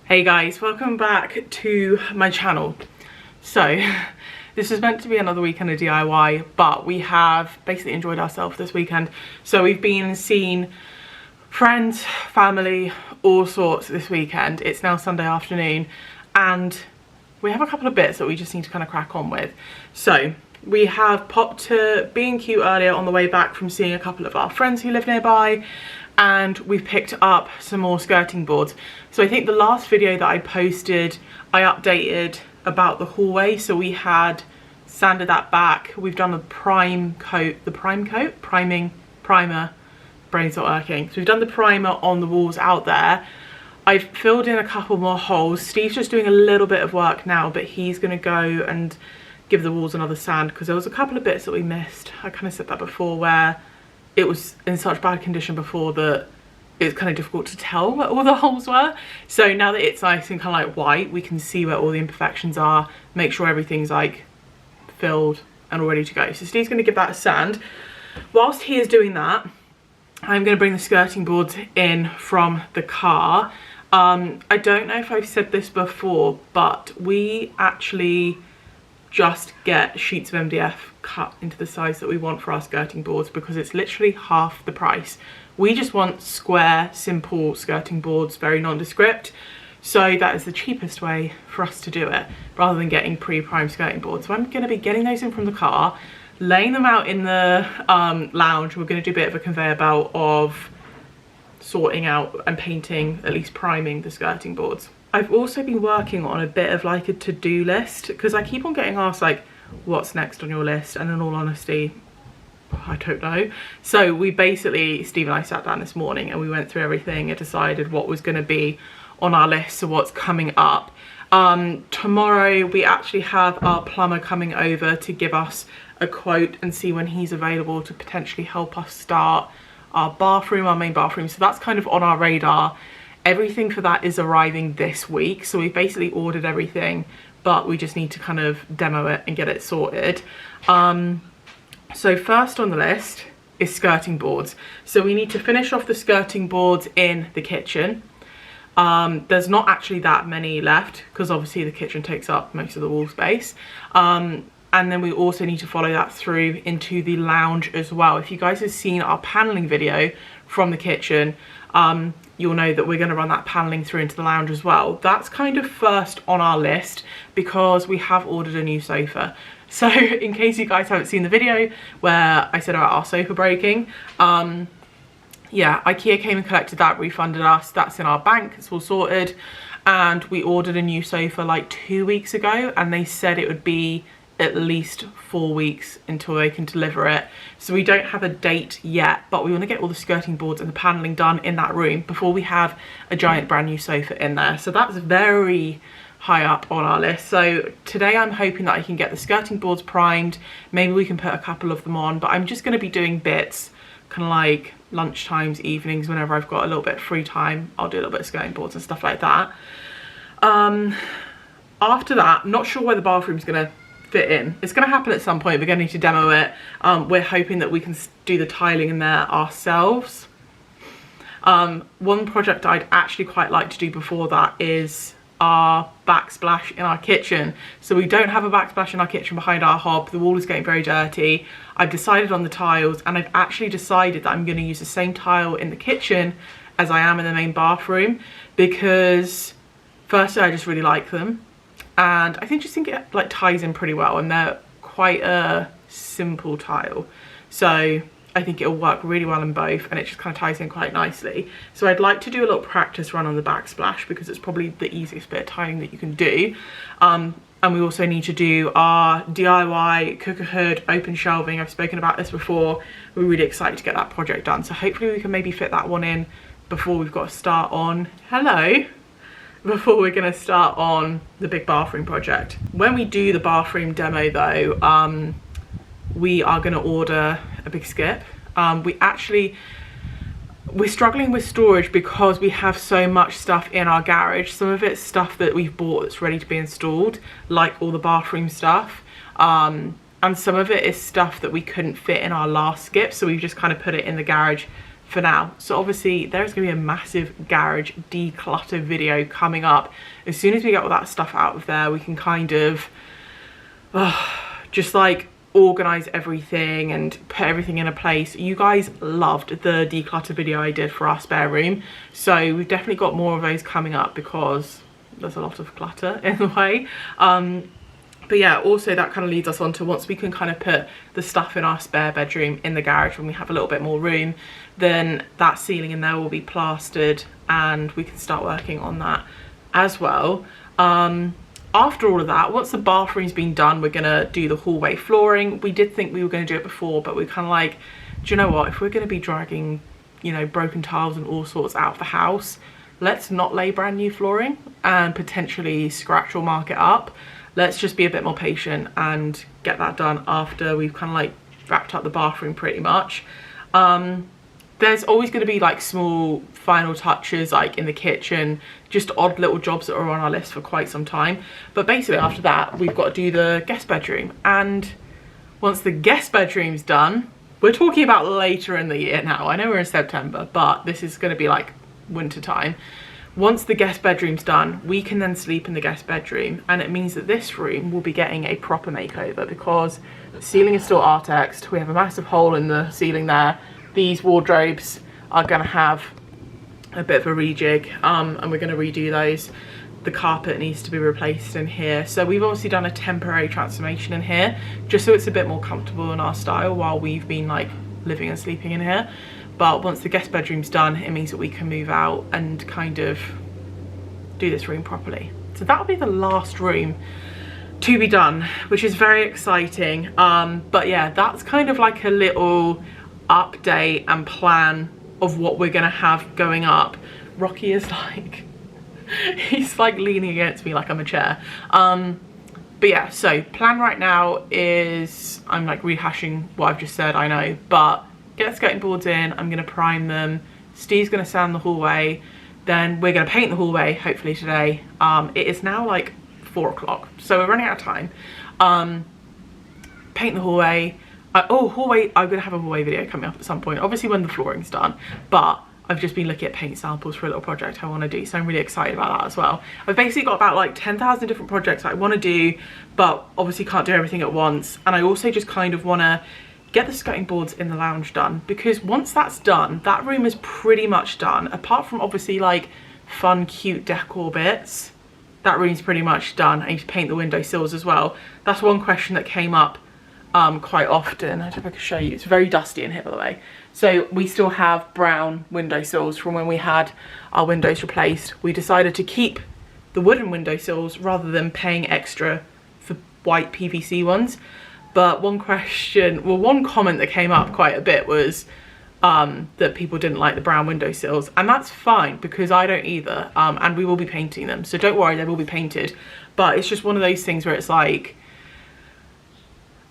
Hey guys, welcome back to my channel. So this is meant to be another weekend of DIY, but we have basically enjoyed ourselves this weekend. So we've been seeing friends, family, all sorts this weekend. It's now Sunday afternoon and we have a couple of bits that we just need to kind of crack on with. So we have popped to 𝐵&Q earlier on the way back from seeing a couple of our friends who live nearby, and we've picked up some more skirting boards. So I think the last video that I posted, I updated about the hallway. So we had sanded that back. We've done a primer, brain's not working. So we've done the primer on the walls out there. I've filled in a couple more holes. Steve's just doing a little bit of work now, but he's gonna go and give the walls another sand because there was a couple of bits that we missed. I kind of said that before, where it was in such bad condition before that it's kind of difficult to tell where all the holes were. So now that it's nice and kind of like white, we can see where all the imperfections are, make sure everything's like filled and all ready to go. So Steve's going to give that a sand. Whilst he is doing that, I'm going to bring the skirting boards in from the car. I don't know if I've said this before, but we actually just get sheets of MDF cut into the size that we want for our skirting boards because it's literally half the price. We just want square, simple skirting boards, very nondescript. So that is the cheapest way for us to do it, rather than getting pre-primed skirting boards. So I'm gonna be getting those in from the car, laying them out in the lounge. We're gonna do a bit of a conveyor belt of sorting out and painting, at least priming the skirting boards. I've also been working on a bit of like a to-do list because I keep on getting asked like, what's next on your list? And in all honesty, I don't know. So we basically, Steve and I sat down this morning and we went through everything and decided what was going to be on our list, so what's coming up. Tomorrow we actually have our plumber coming over to give us a quote and see when he's available to potentially help us start our bathroom, our main bathroom. So that's kind of on our radar. Everything for that is arriving this week. So we've basically ordered everything, but we just need to kind of demo it and get it sorted. So first on the list is skirting boards. So we need to finish off the skirting boards in the kitchen. There's not actually that many left because obviously the kitchen takes up most of the wall space. And then we also need to follow that through into the lounge as well. If you guys have seen our paneling video from the kitchen, you'll know that we're going to run that paneling through into the lounge as well. That's kind of first on our list because we have ordered a new sofa. So in case you guys haven't seen the video where I said about our sofa breaking, yeah, IKEA came and collected that, refunded us. That's in our bank, it's all sorted. And we ordered a new sofa like 2 weeks ago and they said it would be at least 4 weeks until they can deliver it. So we don't have a date yet, but we want to get all the skirting boards and the paneling done in that room before we have a giant brand new sofa in there. So that's very high up on our list. So today I'm hoping that I can get the skirting boards primed. Maybe we can put a couple of them on, but I'm just going to be doing bits kind of like lunchtimes, evenings, whenever I've got a little bit of free time. I'll do a little bit of skirting boards and stuff like that. After that, I'm not sure where the bathroom's going to fit in. It's going to happen at some point. We're going to need to demo it. We're hoping that we can do the tiling in there ourselves. One project I'd actually quite like to do before that is our backsplash in our kitchen. So we don't have a backsplash in our kitchen behind our hob. The wall is getting very dirty. I've decided on the tiles and I've actually decided that I'm going to use the same tile in the kitchen as I am in the main bathroom because firstly I just really like them. And I think it like ties in pretty well and they're quite a simple tile. So I think it'll work really well in both and it just kind of ties in quite nicely. So I'd like to do a little practice run on the backsplash because it's probably the easiest bit of tiling that you can do. And we also need to do our DIY cooker hood open shelving. I've spoken about this before. We're really excited to get that project done. So hopefully we can maybe fit that one in before we've got to start on, before we're going to start on the big bathroom project. When we do the bathroom demo though, we are going to order a big skip. We're struggling with storage because we have so much stuff in our garage. Some of it's stuff that we've bought that's ready to be installed, like all the bathroom stuff. And some of it is stuff that we couldn't fit in our last skip, so we've just kind of put it in the garage for now. So obviously there's gonna be a massive garage declutter video coming up. As soon as we get all that stuff out of there, we can kind of just like organize everything and put everything in a place. You guys loved the declutter video I did for our spare room, so we've definitely got more of those coming up because there's a lot of clutter in the way. But yeah, also that kind of leads us on to, once we can kind of put the stuff in our spare bedroom in the garage when we have a little bit more room, then that ceiling in there will be plastered and we can start working on that as well. After all of that, once the bathroom's been done, we're gonna do the hallway flooring. We did think we were gonna do it before, but we're kind of like, do you know what, if we're gonna be dragging, you know, broken tiles and all sorts out of the house, let's not lay brand new flooring and potentially scratch or mark it up. Let's just be a bit more patient and get that done after we've kind of like wrapped up the bathroom pretty much. There's always going to be like small final touches like in the kitchen, just odd little jobs that are on our list for quite some time. But basically after that, we've got to do the guest bedroom. And once the guest bedroom's done, we're talking about later in the year now. I know we're in September, but this is going to be like winter time. Once the guest bedroom's done, we can then sleep in the guest bedroom, and it means that this room will be getting a proper makeover because the ceiling is still Artexed. We have a massive hole in the ceiling there. These wardrobes are going to have a bit of a rejig, and we're going to redo those. The carpet needs to be replaced in here. So we've obviously done a temporary transformation in here, just so it's a bit more comfortable in our style while we've been like living and sleeping in here. But once the guest bedroom's done, it means that we can move out and kind of do this room properly. So that'll be the last room to be done, which is very exciting. But yeah, that's kind of like a little update and plan of what we're gonna have going up. Rocky is like, he's like leaning against me like I'm a chair. But yeah, so plan right now is, I'm like rehashing what I've just said, I know, but get the skirting boards in, I'm gonna prime them, Steve's gonna sand the hallway, then we're gonna paint the hallway, hopefully today. It is now like 4 o'clock, so we're running out of time. Paint the hallway. Hallway, I'm gonna have a hallway video coming up at some point, obviously when the flooring's done, but I've just been looking at paint samples for a little project I wanna do, so I'm really excited about that as well. I've basically got about like 10,000 different projects I wanna do, but obviously can't do everything at once. And I also just kind of wanna get the skirting boards in the lounge done, because once that's done, that room is pretty much done. Apart from obviously like fun, cute decor bits, that room's pretty much done. I need to paint the windowsills as well. That's one question that came up quite often. I don't know if I can show you. It's very dusty in here, by the way. So we still have brown windowsills from when we had our windows replaced. We decided to keep the wooden windowsills rather than paying extra for white PVC ones. But one question, well, one comment that came up quite a bit was that people didn't like the brown windowsills, and that's fine because I don't either. And we will be painting them, so don't worry, they will be painted. But it's just one of those things where it's like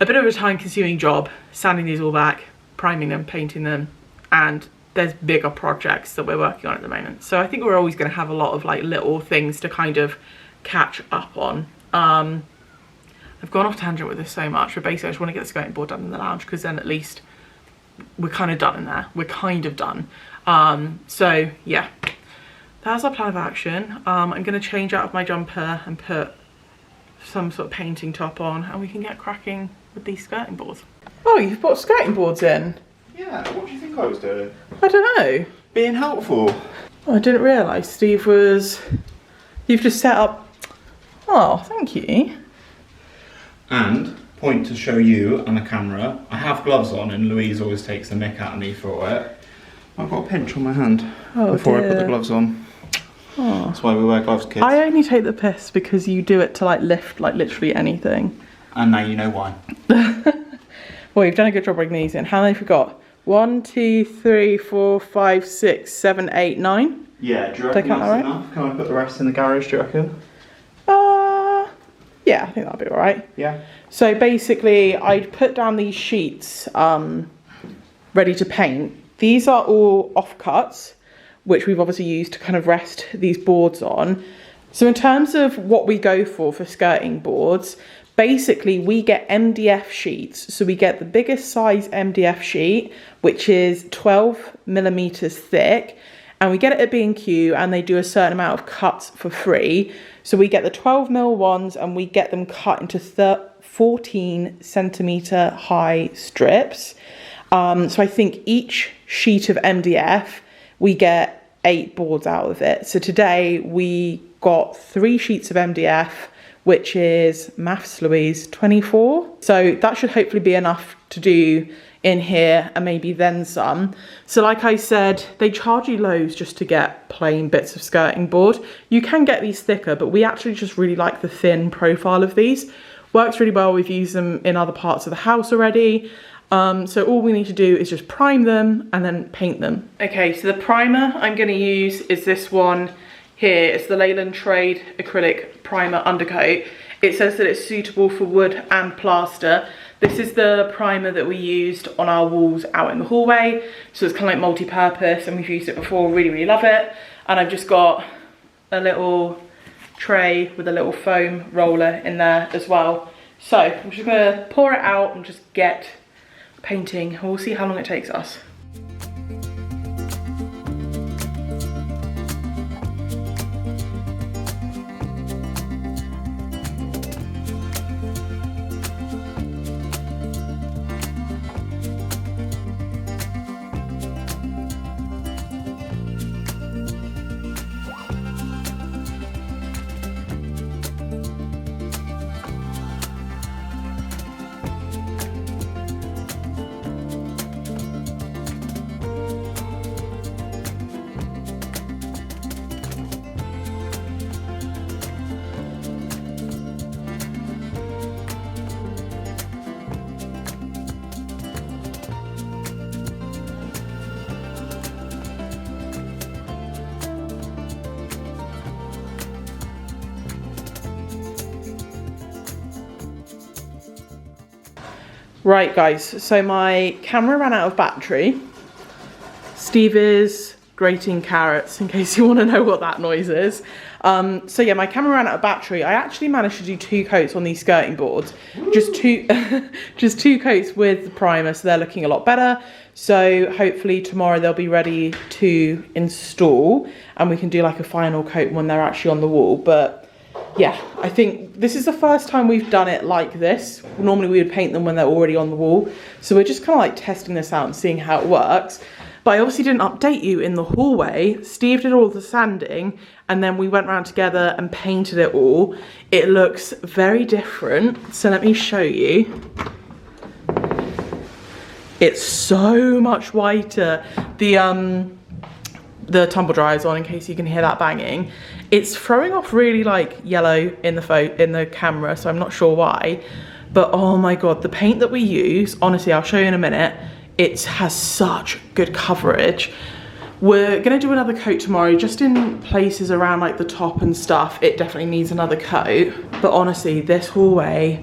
a bit of a time-consuming job, sanding these all back, priming them, painting them, and there's bigger projects that we're working on at the moment. So I think we're always going to have a lot of like little things to kind of catch up on. I've gone off tangent with this so much, but basically I just want to get the skirting board done in the lounge, because then at least we're kind of done in there. We're kind of done. So yeah, that's our plan of action. I'm going to change out of my jumper and put some sort of painting top on, and we can get cracking with these skirting boards. Oh, you've brought skirting boards in? Yeah, what do you think I was doing? I don't know. Being helpful. Oh, I didn't realise Steve was... You've just set up... Oh, thank you. And, point to show you and the camera, I have gloves on and Louise always takes the mick out of me for it. I've got a pinch on my hand before I put the gloves on. Oh. That's why we wear gloves, kids. I only take the piss because you do it to like lift like literally anything. And now you know why. Well, you've done a good job bringing these in. How many have we got? 1, 2, 3, 4, 5, 6, 7, 8, 9? Yeah, do you reckon that's enough? Can I put the rest in the garage, do you reckon? Yeah, I think that'll be all right. Yeah. So basically, I'd put down these sheets ready to paint. These are all offcuts, which we've obviously used to kind of rest these boards on. So in terms of what we go for skirting boards, basically we get MDF sheets. So we get the biggest size MDF sheet, which is 12mm thick, and we get it at B&Q, and they do a certain amount of cuts for free. So we get the 12mm ones, and we get them cut into 14cm high strips. So I think each sheet of MDF, we get 8 boards out of it. So today we got 3 sheets of MDF, which is, maths Louise, 24. So that should hopefully be enough to do in here, and maybe then some. So like I said, they charge you loads just to get plain bits of skirting board. You can get these thicker, but we actually just really like the thin profile of these. Works really well. We've used them in other parts of the house already. So all we need to do is just prime them and then paint them. Okay, so the primer I'm going to use is this one here. It's the Leyland Trade Acrylic Primer Undercoat. It says that it's suitable for wood and plaster. This is the primer that we used on our walls out in the hallway. So it's kind of like multi-purpose, and we've used it before, really, really love it. And I've just got a little tray with a little foam roller in there as well. So I'm just gonna pour it out and just get painting. We'll see how long it takes us. Right guys, so my camera ran out of battery. Steve is grating carrots, in case you want to know what that noise is. So yeah, my camera ran out of battery. I actually managed to do 2 coats on these skirting boards. Just two coats with the primer, so they're looking a lot better. So hopefully tomorrow they'll be ready to install, and we can do like a final coat when they're actually on the wall. But yeah, I think this is the first time we've done it like this. Normally we would paint them when they're already on the wall. So we're just kind of like testing this out and seeing how it works. But I obviously didn't update you in the hallway. Steve did all the sanding, and then we went around together and painted it all. It looks very different. So let me show you. It's so much whiter. The tumble dryer's on, in case you can hear that banging. It's throwing off really like yellow in the camera, so I'm not sure why. But oh my god, the paint that we use, honestly, I'll show you in a minute. It has such good coverage. We're gonna do another coat tomorrow, just in places around like the top and stuff. It definitely needs another coat. But honestly, this hallway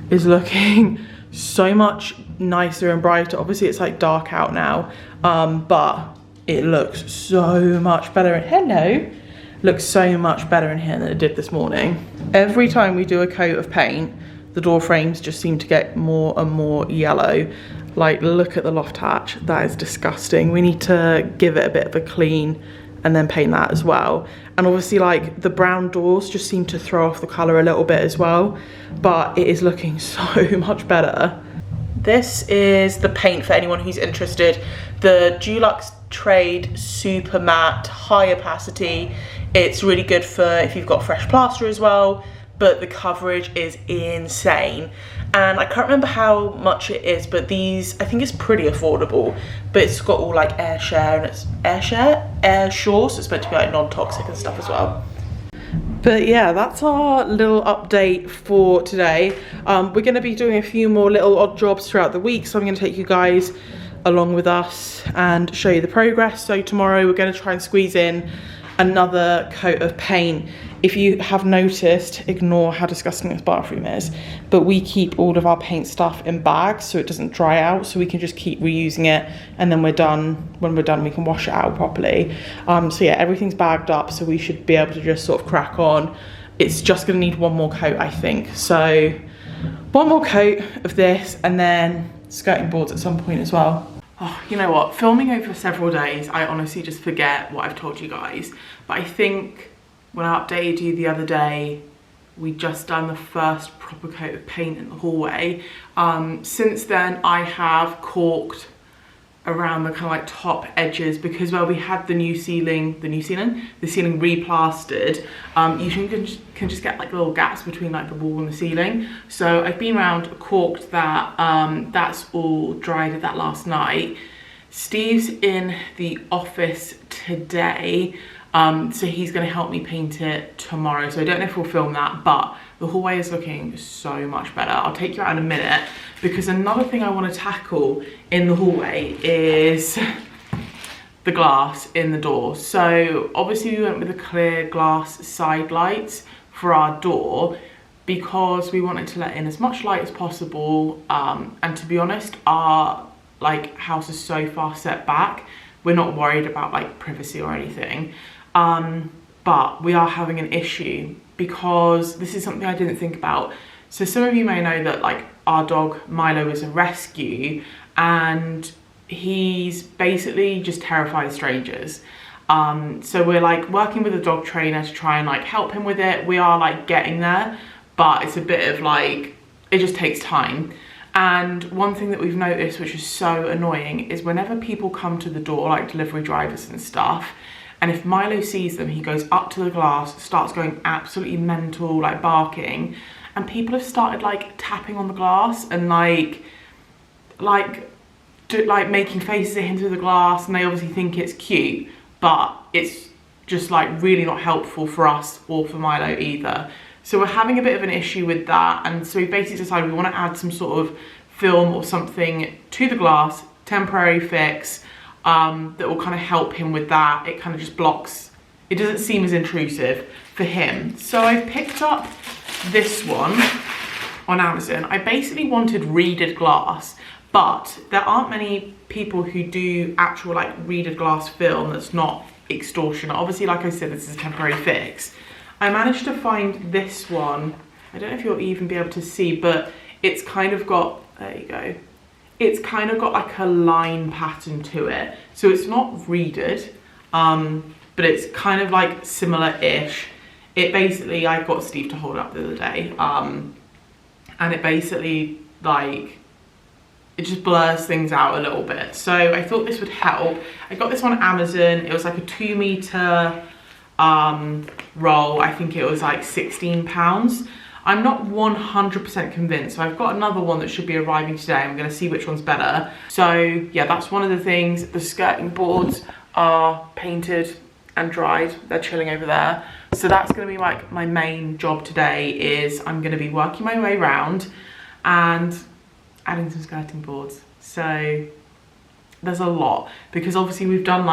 is looking so much nicer and brighter. Obviously it's like dark out now, but it looks so much better. Hello. Looks so much better in here than it did this morning. Every time we do a coat of paint, the door frames just seem to get more and more yellow. Like, look at the loft hatch. That is disgusting. We need to give it a bit of a clean and then paint that as well. And obviously like the brown doors just seem to throw off the colour a little bit as well, but it is looking so much better. This is the paint for anyone who's interested. The Dulux Trade Super Matte High Opacity. It's really good for if you've got fresh plaster as well, but the coverage is insane. And I can't remember how much it is, but these, I think it's pretty affordable, but it's got all like air share, and it's air sure, so it's meant to be like non-toxic and stuff as well. But yeah, that's our little update for today. We're gonna be doing a few more little odd jobs throughout the week, so I'm gonna take you guys along with us and show you the progress. So tomorrow we're gonna try and squeeze in another coat of paint. If you have noticed, ignore how disgusting this bathroom is, but we keep all of our paint stuff in bags so it doesn't dry out, so we can just keep reusing it, and then we're done. When we're done, we can wash it out properly. So yeah, everything's bagged up, so we should be able to just sort of crack on. It's just gonna need one more coat, I think. So one more coat of this and then skirting boards at some point as well. Oh, you know what, filming over several days, I honestly just forget what I've told you guys. But I think when I updated you the other day, we just done the first proper coat of paint in the hallway. Since then I have caulked around the kind of like top edges, because where we had the ceiling replastered, you can just get like little gaps between like the wall and the ceiling. So I've been around, caulked that. That's all dried that last night. Steve's in the office today, so he's going to help me paint it tomorrow. So I don't know if we'll film that, but the hallway is looking so much better. I'll take you out in a minute, because another thing I want to tackle in the hallway is the glass in the door. So obviously we went with the clear glass side lights for our door because we wanted to let in as much light as possible. And to be honest, our like house is so far set back, we're not worried about like privacy or anything. But we are having an issue because this is something I didn't think about. So some of you may know that like our dog Milo is a rescue, and he's basically just terrified of strangers. So we're like working with a dog trainer to try and like help him with it. We are like getting there, but it's a bit of like, it just takes time. And one thing that we've noticed, which is so annoying, is whenever people come to the door, like delivery drivers and stuff, and if Milo sees them, he goes up to the glass, starts going absolutely mental, like barking, and people have started like tapping on the glass and like making faces at him through the glass, and they obviously think it's cute, but it's just like really not helpful for us or for Milo either. So we're having a bit of an issue with that, and so we basically decided we want to add some sort of film or something to the glass, temporary fix, that will kind of help him with that. It kind of just blocks, it doesn't seem as intrusive for him. So I picked up this one on Amazon. I basically wanted reeded glass, but there aren't many people who do actual like reeded glass film that's not extortionate. Obviously, like I said, this is a temporary fix. I managed to find this one. I don't know if you'll even be able to see, but it's kind of got, there you go. It's kind of got like a line pattern to it. So it's not reeded, but it's kind of like similar-ish. It basically, I got Steve to hold up the other day, and it basically like, it just blurs things out a little bit. So I thought this would help. I got this on Amazon. It was like a 2 meter roll. I think it was like £16. I'm not 100% convinced, so I've got another one that should be arriving today. I'm going to see which one's better. So yeah, that's one of the things. The skirting boards are painted and dried. They're chilling over there. So that's going to be like my main job today, is I'm going to be working my way around and adding some skirting boards. So there's a lot, because obviously we've done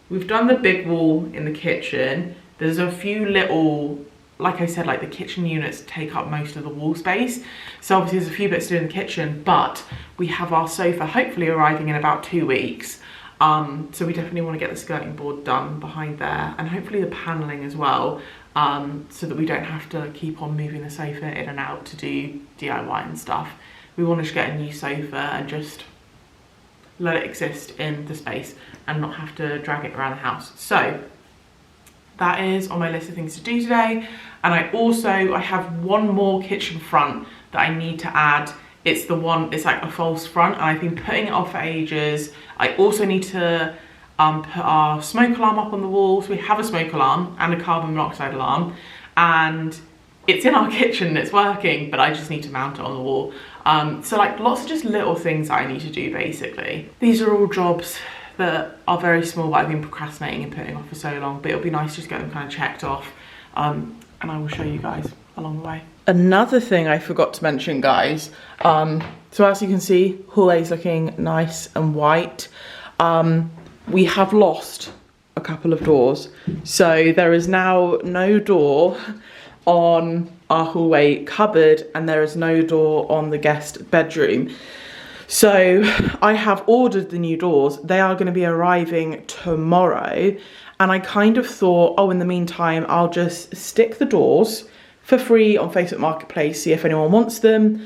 the big wall in the kitchen. There's a few little, like I said, like the kitchen units take up most of the wall space. So obviously there's a few bits to do in the kitchen, but we have our sofa hopefully arriving in about 2 weeks. So we definitely want to get the skirting board done behind there, and hopefully the paneling as well, so that we don't have to keep on moving the sofa in and out to do DIY and stuff. We want to just get a new sofa and just let it exist in the space and not have to drag it around the house. So that is on my list of things to do today. And I have one more kitchen front that I need to add. It's like a false front, and I've been putting it off for ages. I also need to put our smoke alarm up on the wall. So we have a smoke alarm and a carbon monoxide alarm, and it's in our kitchen and it's working, but I just need to mount it on the wall. So like lots of just little things that I need to do basically. These are all jobs that are very small, but I've been procrastinating and putting off for so long, but it'll be nice to just get them kind of checked off, and I will show you guys along the way. Another thing I forgot to mention, guys, so as you can see, hallway's looking nice and white. We have lost a couple of doors, so there is now no door on our hallway cupboard, and there is no door on the guest bedroom. So I have ordered the new doors. They are going to be arriving tomorrow, and I kind of thought, oh, in the meantime, I'll just stick the doors for free on Facebook Marketplace, see if anyone wants them.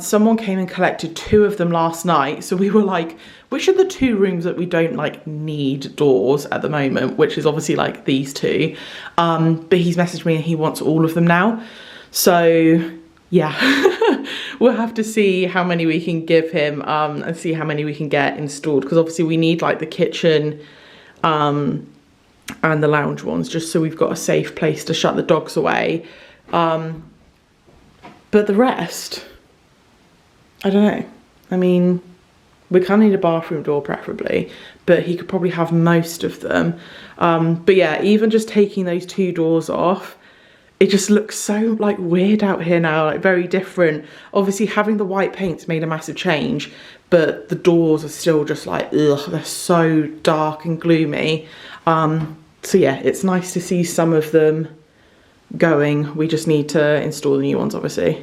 Someone came and collected 2 of them last night, so we were like, which are the 2 rooms that we don't like need doors at the moment, which is obviously like these 2, but he's messaged me and he wants all of them now. So yeah, we'll have to see how many we can give him, and see how many we can get installed, because obviously we need like the kitchen and the lounge ones, just so we've got a safe place to shut the dogs away. But the rest, I don't know. I mean, we kind of need a bathroom door preferably, but he could probably have most of them. But yeah, even just taking those 2 doors off, it just looks so like weird out here now, like very different. Obviously having the white paint's made a massive change, but the doors are still just like, ugh, they're so dark and gloomy. So yeah, it's nice to see some of them going. We just need to install the new ones, obviously.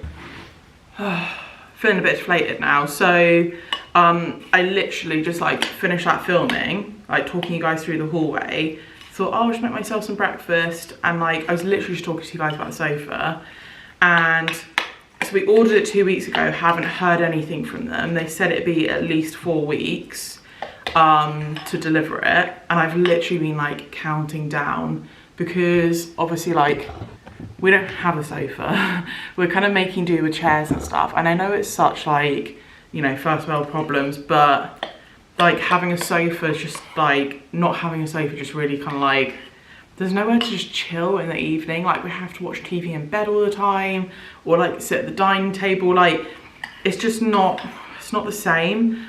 Feeling a bit deflated now. So I literally just like finished that filming, like talking you guys through the hallway. Thought, oh, I'll just make myself some breakfast, and like I was literally just talking to you guys about the sofa. And so we ordered it 2 weeks ago, haven't heard anything from them. They said it'd be at least 4 weeks to deliver it, and I've literally been like counting down, because obviously like we don't have a sofa. We're kind of making do with chairs and stuff, and I know it's such like, you know, first world problems, but like having a sofa is just like, not having a sofa just really kind of like, there's nowhere to just chill in the evening. Like we have to watch TV in bed all the time, or like sit at the dining table. Like it's just not, it's not the same.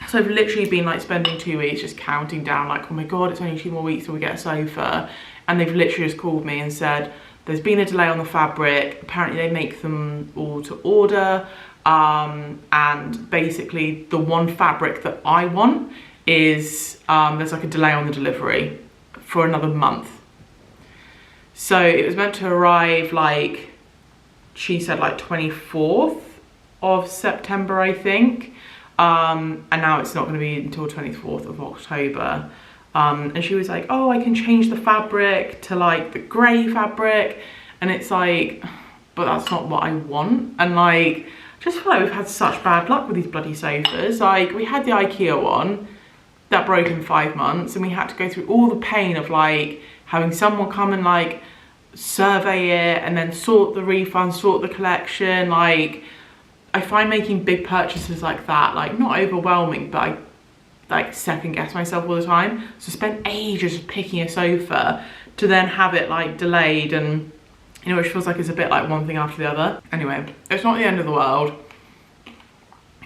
So I've literally been like spending 2 weeks just counting down, like, oh my God, it's only 2 more weeks till we get a sofa. And they've literally just called me and said, there's been a delay on the fabric. Apparently they make them all to order. And basically the one fabric that I want is, there's like a delay on the delivery for another month. So it was meant to arrive like, she said like 24th of September, I think. And now it's not going to be until 24th of October. And she was like, oh, I can change the fabric to like the grey fabric. And it's like, but that's not what I want. And like, just feel like we've had such bad luck with these bloody sofas. Like we had the IKEA one that broke in 5 months, and we had to go through all the pain of like having someone come and like survey it and then sort the refund, sort the collection. Like I find making big purchases like that, like not overwhelming, but I like second guess myself all the time. So spent ages picking a sofa to then have it like delayed, and you know, which feels like it's a bit like one thing after the other. Anyway, it's not the end of the world.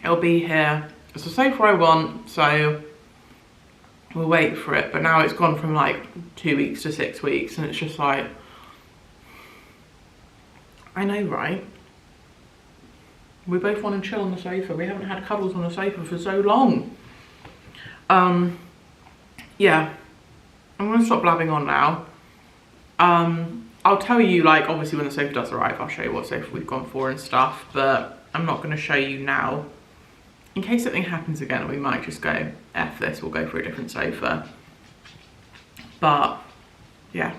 It'll be here. It's the sofa I want, so we'll wait for it. But now it's gone from like 2 weeks to 6 weeks, and it's just like, I know, right? We both want to chill on the sofa. We haven't had cuddles on the sofa for so long. Yeah, I'm gonna stop blabbing on now. I'll tell you, like, obviously when the sofa does arrive, I'll show you what sofa we've gone for and stuff, but I'm not gonna show you now. In case something happens again, we might just go, F this, we'll go for a different sofa. But, yeah.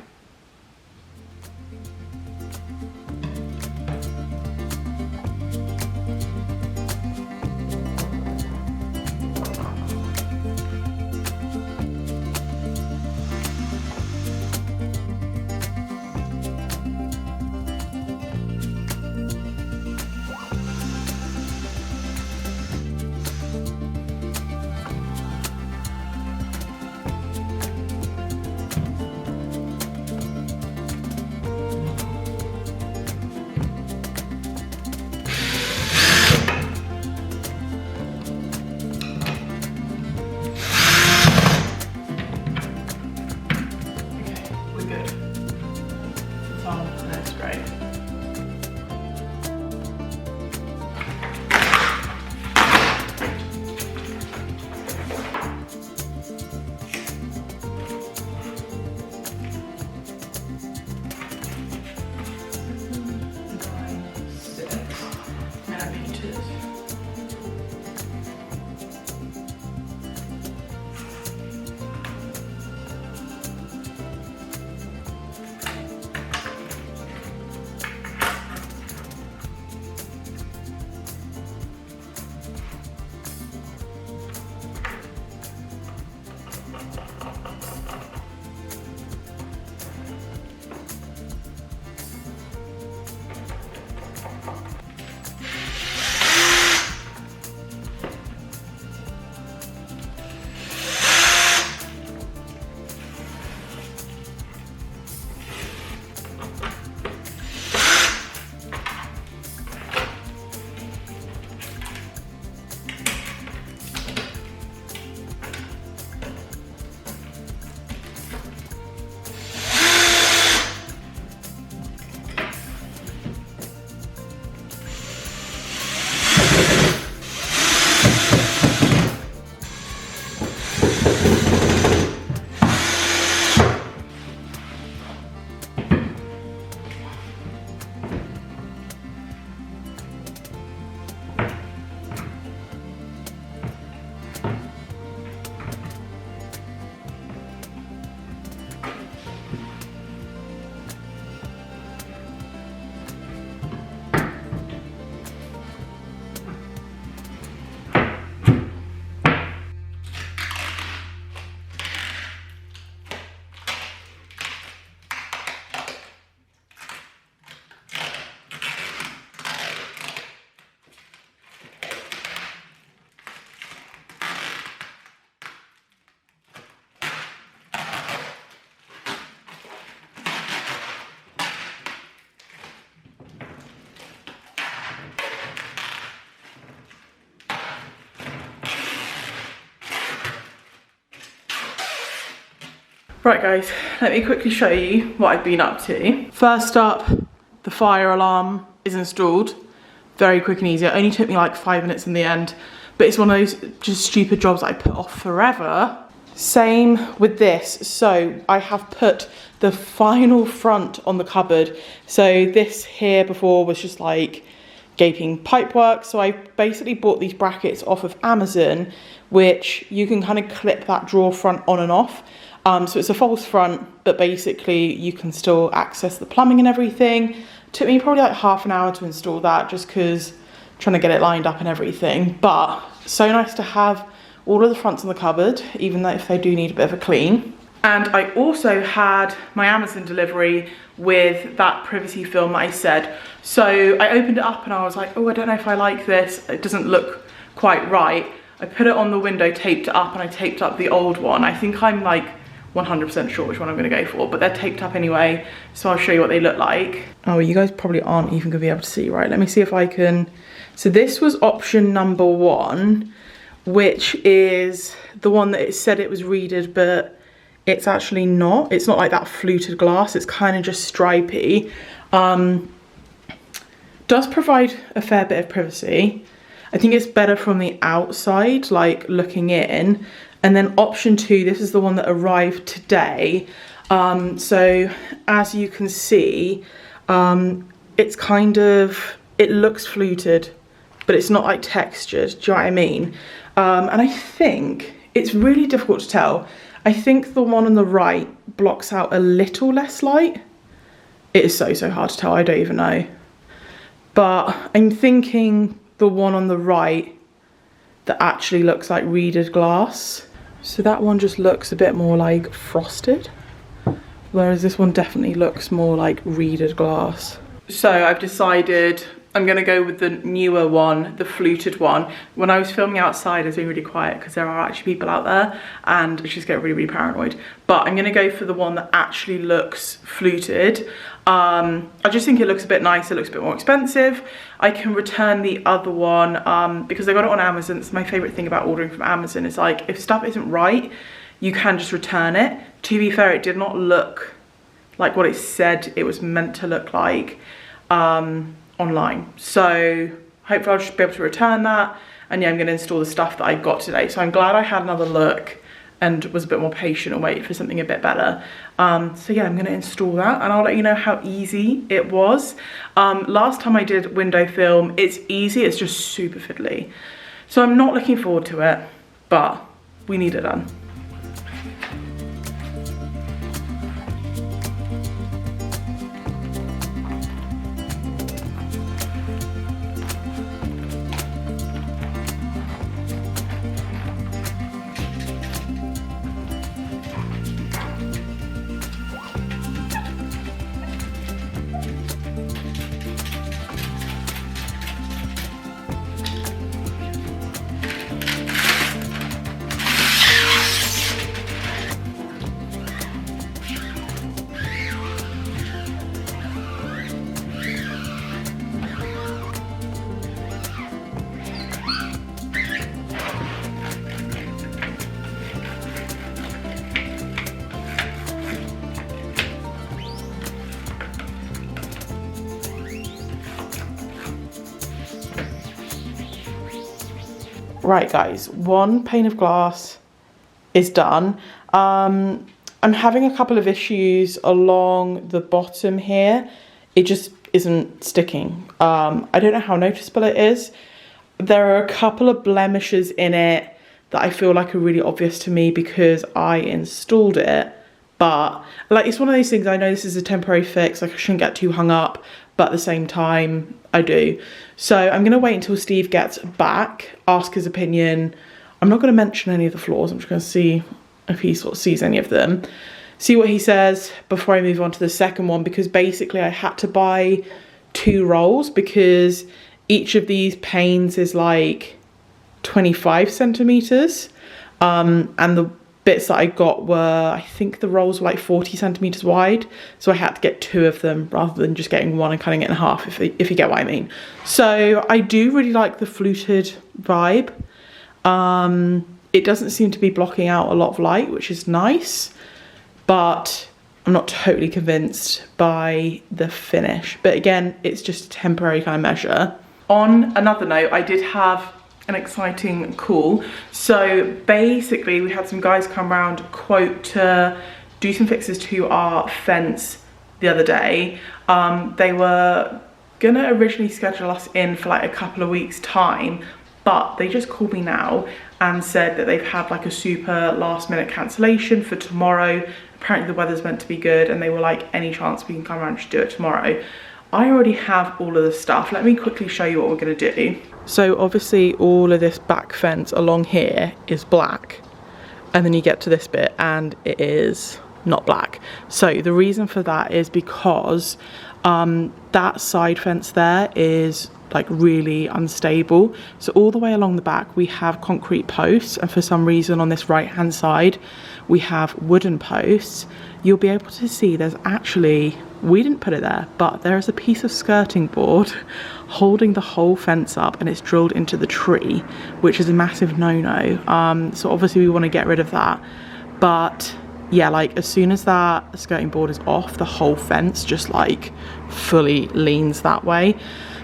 Right guys, let me quickly show you what I've been up to. First up, the fire alarm is installed. Very quick and easy. It only took me like 5 minutes in the end, but it's one of those just stupid jobs that I put off forever. Same with this. So I have put the final front on the cupboard. So this here before was just like gaping pipework. So I basically bought these brackets off of Amazon, which you can kind of clip that drawer front on and off. So it's a false front, but basically you can still access the plumbing and everything. Took me probably like half an hour to install that, just because trying to get it lined up and everything. But so nice to have all of the fronts on the cupboard, even though if they do need a bit of a clean. And I also had my Amazon delivery with that privacy film that I said. So I opened it up and I was like, oh, I don't know if I like this. It doesn't look quite right. I put it on the window, taped it up, and I taped up the old one. I think I'm like 100% sure which one I'm gonna go for, but they're taped up anyway, so I'll show you what they look like. Oh, you guys probably aren't even gonna be able to see, right? Let me see if I can. So this was option number 1, which is the one that it said it was reeded, but it's actually not. It's not like that fluted glass, it's kind of just stripy. Does provide a fair bit of privacy. I think it's better from the outside, like looking in. And then option 2, this is the one that arrived today. So as you can see, it's kind of, it looks fluted, but it's not like textured, do you know what I mean? And I think it's really difficult to tell. I think the one on the right blocks out a little less light. It is so hard to tell, I don't even know. But I'm thinking the one on the right that actually looks like reeded glass. So that one just looks a bit more like frosted, whereas this one definitely looks more like reeded glass. So I've decided I'm gonna go with the newer one, the fluted one. When I was filming outside, I was being really quiet because there are actually people out there and I just get really paranoid. But I'm gonna go for the one that actually looks fluted. I just think it looks a bit nicer, it looks a bit more expensive. I can return the other one because I got it on Amazon. It's my favorite thing about ordering from Amazon. It's like, if stuff isn't right, you can just return it. To be fair, it did not look like what it said it was meant to look like online. So hopefully I'll just be able to return that. And yeah, I'm gonna install the stuff that I got today. So I'm glad I had another look and was a bit more patient and waited for something a bit better. So yeah, I'm gonna install that and I'll let you know how easy it was. Last time I did window film, it's easy, it's just super fiddly. So I'm not looking forward to it, but we need it done. Right guys, one pane of glass is done. I'm having a couple of issues along the bottom here. It just isn't sticking. I don't know how noticeable it is. There are a couple of blemishes in it that I feel like are really obvious to me because I installed it. But like, it's one of those things, I know this is a temporary fix, like I shouldn't get too hung up, but at the same time I do. So I'm gonna wait until Steve gets back, ask his opinion. I'm not gonna mention any of the flaws, I'm just gonna see if he sort of sees any of them. See what he says before I move on to the second one, because basically I had to buy 2 rolls because each of these panes is like 25 centimeters. And the bits that I got were, I think the rolls were like 40 centimeters wide. So I had to get 2 of them rather than just getting one and cutting it in half, if you get what I mean. So I do really like the fluted vibe. It doesn't seem to be blocking out a lot of light, which is nice. but I'm not totally convinced by the finish. But again, it's just a temporary kind of measure. On another note, I did have an exciting call. So basically we had some guys come around, quote, to do some fixes to our fence the other day. They were gonna originally schedule us in for like a couple of weeks time, but they just called me now and said that they've had like a super last minute cancellation for tomorrow. Apparently the weather's meant to be good, and they were like, any chance we can come around and just do it tomorrow? I already have all of the stuff. Let me quickly show you what we're gonna do. So obviously all of this back fence along here is black, and then you get to this bit and it is not black. So the reason for that is because that side fence there is like really unstable. So all the way along the back we have concrete posts, and for some reason on this right hand side we have wooden posts. You'll be able to see there's actually, we didn't put it there, but there is a piece of skirting board holding the whole fence up, and it's drilled into the tree, which is a massive no-no. So obviously we want to get rid of that, but yeah, like as soon as that skirting board is off, the whole fence just like fully leans that way.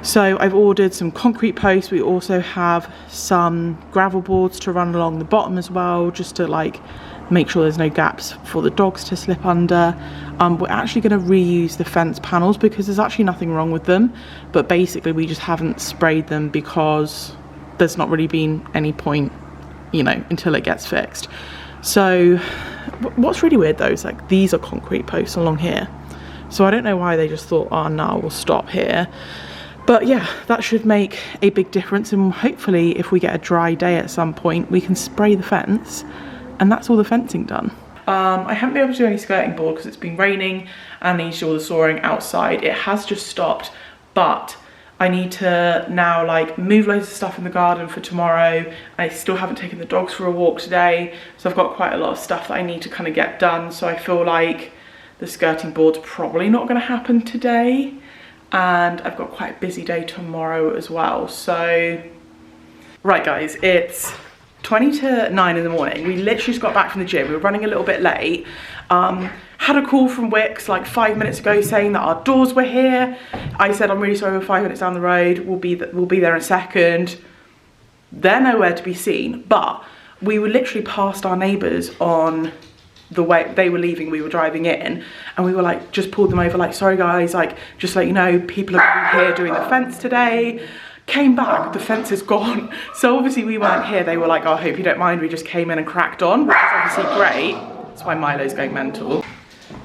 So I've ordered some concrete posts. We also have some gravel boards to run along the bottom as well, just to like make sure there's no gaps for the dogs to slip under. We're actually going to reuse the fence panels because there's actually nothing wrong with them, but basically we just haven't sprayed them because there's not really been any point, you know, until it gets fixed. So what's really weird though is like these are concrete posts along here, so I don't know why they just thought, oh no, we'll stop here. But yeah, that should make a big difference, and hopefully if we get a dry day at some point we can spray the fence and that's all the fencing done. I haven't been able to do any skirting board because it's been raining and I need to do all the sawing outside. It has just stopped, but I need to now like move loads of stuff in the garden for tomorrow. I still haven't taken the dogs for a walk today, so I've got quite a lot of stuff that I need to kind of get done. So I feel like the skirting board's probably not going to happen today, and I've got quite a busy day tomorrow as well. So right guys, it's 20 to 9 in the morning. We literally just got back from the gym. We were running a little bit late. Had a call from Wickes like 5 minutes ago saying that our doors were here. I said, I'm really sorry, we're 5 minutes down the road. We'll be there in a second. They're nowhere to be seen, but we were literally past our neighbours on the way they were leaving. We were driving in and we were like, just pulled them over, like, sorry guys, like, just to let you know, people are gonna be here doing the fence today. Came back, the fence is gone. So obviously we weren't here. They were like, oh, I hope you don't mind, we just came in and cracked on, which is obviously great. That's why Milo's going mental.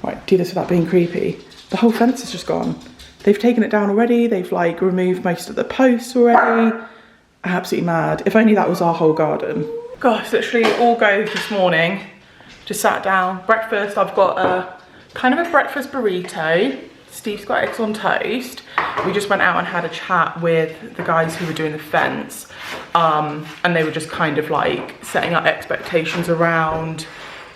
Right, do this without being creepy. The whole fence is just gone. They've taken it down already. They've like removed most of the posts already. Absolutely mad. If only that was our whole garden. Gosh, literally all go this morning. Just sat down, breakfast. I've got a kind of a breakfast burrito. Steve's got eggs on toast. We just went out and had a chat with the guys who were doing the fence, and they were just kind of like setting up expectations around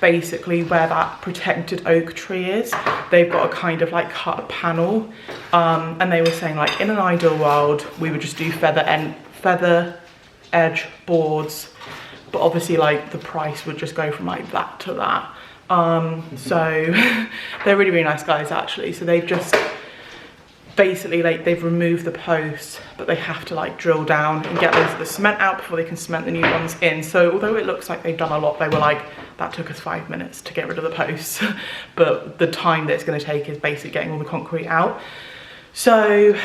basically where that protected oak tree is. They've got a kind of like cut panel, and they were saying like in an ideal world we would just do feather edge boards, but obviously like the price would just go from like that to that. So they're really, really nice guys actually. So they've just basically like they've removed the posts, but they have to like drill down and get those of the cement out before they can cement the new ones in. So although it looks like they've done a lot, they were like, that took us 5 minutes to get rid of the posts, but the time that it's going to take is basically getting all the concrete out. So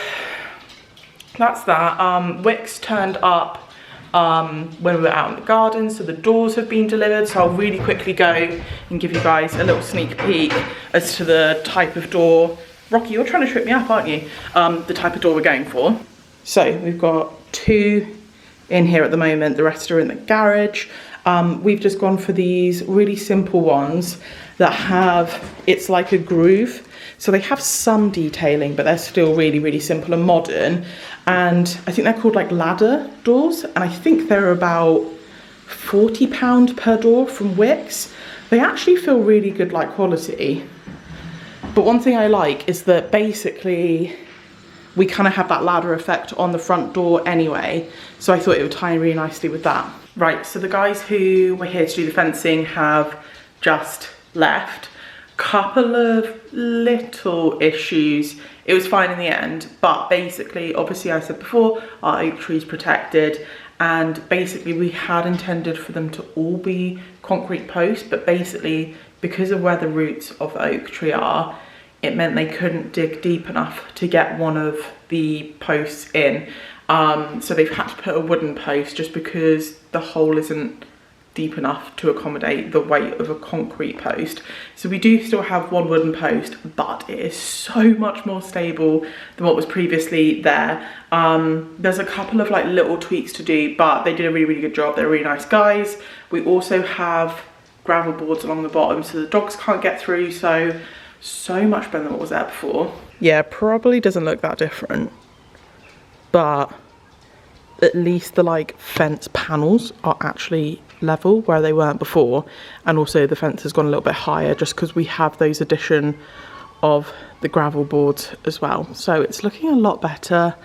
that's that. Wickes turned up when we were out in the garden, so the doors have been delivered. So I'll really quickly go and give you guys a little sneak peek as to the type of door. Rocky, you're trying to trip me up, aren't you? The type of door we're going for. So we've got 2 in here at the moment, the rest are in the garage. We've just gone for these really simple ones that have, it's like a groove. So they have some detailing, but they're still really, really simple and modern. And I think they're called like ladder doors. And I think they're about £40 per door from Wickes. They actually feel really good, like quality. But one thing I like is that basically we kind of have that ladder effect on the front door anyway. So I thought it would tie in really nicely with that. Right, so the guys who were here to do the fencing have just left. couple of little issues. It was fine in the end, but basically, obviously I said before, our oak tree's protected, and basically we had intended for them to all be concrete posts, but basically because of where the roots of the oak tree are, it meant they couldn't dig deep enough to get one of the posts in. So they've had to put a wooden post just because the hole isn't deep enough to accommodate the weight of a concrete post. So we do still have one wooden post, but it is so much more stable than what was previously there. There's a couple of like little tweaks to do, but they did a really, really good job. They're really nice guys. We also have gravel boards along the bottom so the dogs can't get through, so much better than what was there before. Yeah, probably doesn't look that different, but at least the like fence panels are actually level where they weren't before, and also the fence has gone a little bit higher just because we have those addition of the gravel boards as well. So it's looking a lot better,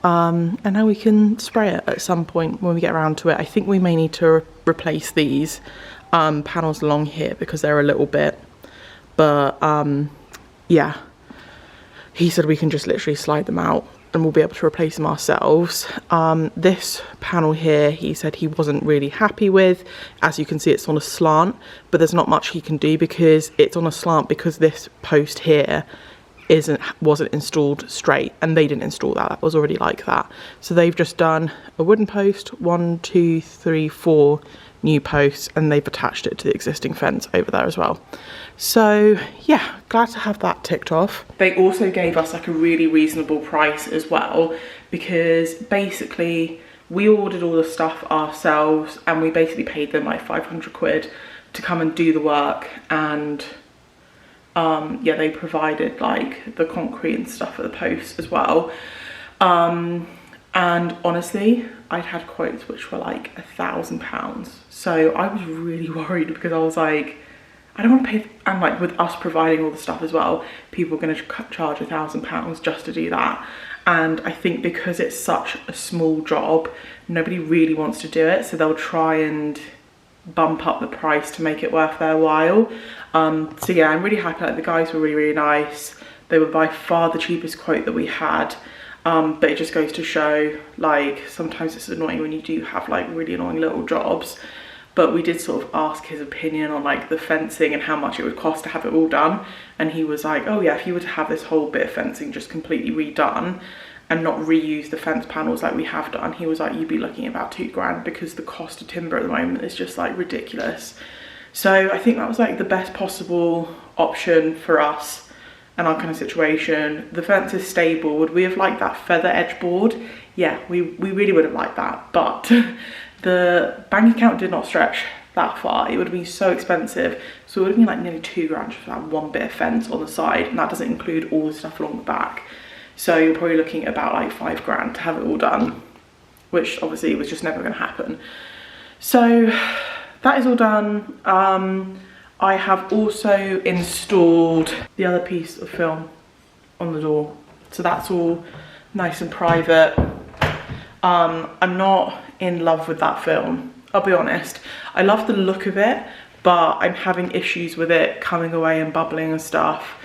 and now we can spray it at some point when we get around to it. I think we may need to replace these panels along here because they're a little bit, but yeah, he said we can just literally slide them out and we'll be able to replace them ourselves. This panel here, he said he wasn't really happy with. As you can see, it's on a slant, but there's not much he can do because it's on a slant because this post here wasn't installed straight, and they didn't install that. That was already like that. So they've just done a wooden post, 1, 2, 3, 4 new posts, and they've attached it to the existing fence over there as well. So yeah, glad to have that ticked off. They also gave us like a really reasonable price as well, because basically we ordered all the stuff ourselves and we basically paid them like 500 quid to come and do the work, and yeah, they provided like the concrete and stuff for the posts as well. And honestly, I'd had quotes which were like £1,000. So I was really worried because I was like, I don't want to pay, and like with us providing all the stuff as well, people are going to charge £1,000 just to do that. And I think because it's such a small job, nobody really wants to do it. So they'll try and bump up the price to make it worth their while. So yeah, I'm really happy. Like the guys were really, really nice. They were by far the cheapest quote that we had. But it just goes to show, like, sometimes it's annoying when you do have like really annoying little jobs. But we did sort of ask his opinion on like the fencing and how much it would cost to have it all done. And he was like, oh yeah, if you were to have this whole bit of fencing just completely redone and not reuse the fence panels like we have done, he was like, you'd be looking at about £2,000 because the cost of timber at the moment is just like ridiculous. So I think that was like the best possible option for us and our kind of situation. The fence is stable. Would we have liked that feather edge board? Yeah, we really would have liked that, but the bank account did not stretch that far. It would have been so expensive. So it would have been like nearly £2,000 for that one bit of fence on the side, and that doesn't include all the stuff along the back. So you're probably looking at about like £5,000 to have it all done, which obviously was just never going to happen. So that is all done. I have also installed the other piece of film on the door, so that's all nice and private. I'm not in love with that film, I'll be honest. I love the look of it, but I'm having issues with it coming away and bubbling and stuff.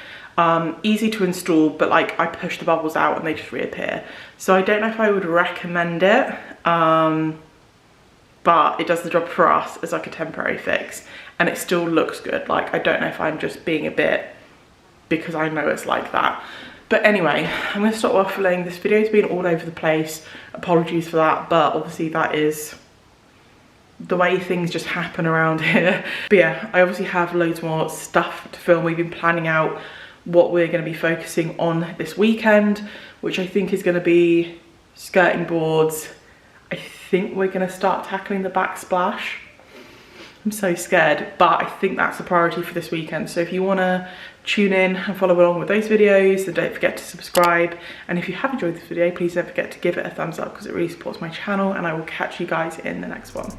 Easy to install, but like I push the bubbles out and they just reappear. So I don't know if I would recommend it, but it does the job for us as like a temporary fix, and it still looks good. Like I don't know if I'm just being a bit, because I know it's like that. But anyway, I'm gonna stop waffling. This video's been all over the place. Apologies for that, but obviously that is the way things just happen around here. But yeah, I obviously have loads more stuff to film. We've been planning out what we're gonna be focusing on this weekend, which I think is gonna be skirting boards. I think we're gonna start tackling the backsplash. I'm so scared, but I think that's the priority for this weekend. So if you wanna tune in and follow along with those videos, then don't forget to subscribe. And if you have enjoyed this video, please don't forget to give it a thumbs up because it really supports my channel, and I will catch you guys in the next one.